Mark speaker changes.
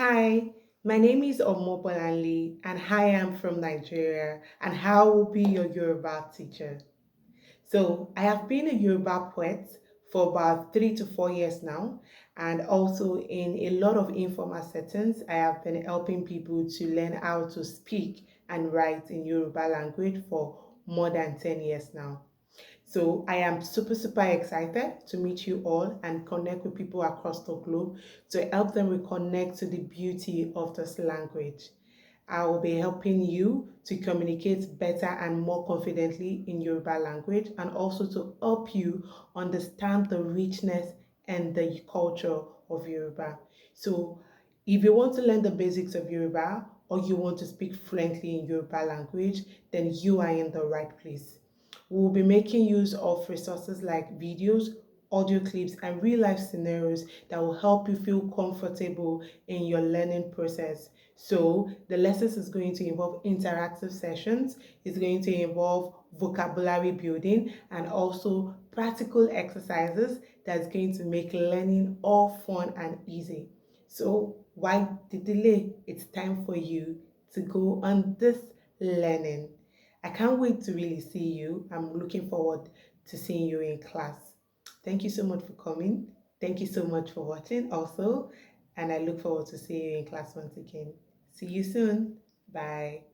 Speaker 1: Hi, my name is Omobolanle and I am from Nigeria and I will be your Yoruba teacher. So I have been a Yoruba poet for about 3 to 4 years now, and also in a lot of informal settings, I have been helping people to learn how to speak and write in Yoruba language for more than 10 years now. So I am super excited to meet you all and connect with people across the globe to help them reconnect to the beauty of this language. I will be helping you to communicate better and more confidently in Yoruba language and also to help you understand the richness and the culture of Yoruba. So if you want to learn the basics of Yoruba or you want to speak fluently in Yoruba language, then you are in the right place. We will be making use of resources like videos, audio clips, and real life scenarios that will help you feel comfortable in your learning process. So, the lessons is going to involve interactive sessions, it's going to involve vocabulary building, and also practical exercises that's going to make learning all fun and easy. So, why the delay? It's time for you to go on this learning. I can't wait to really see you. I'm looking forward to seeing you in class. Thank you so much for coming. Thank you so much for watching also. And I look forward to seeing you in class once again. See you soon. Bye.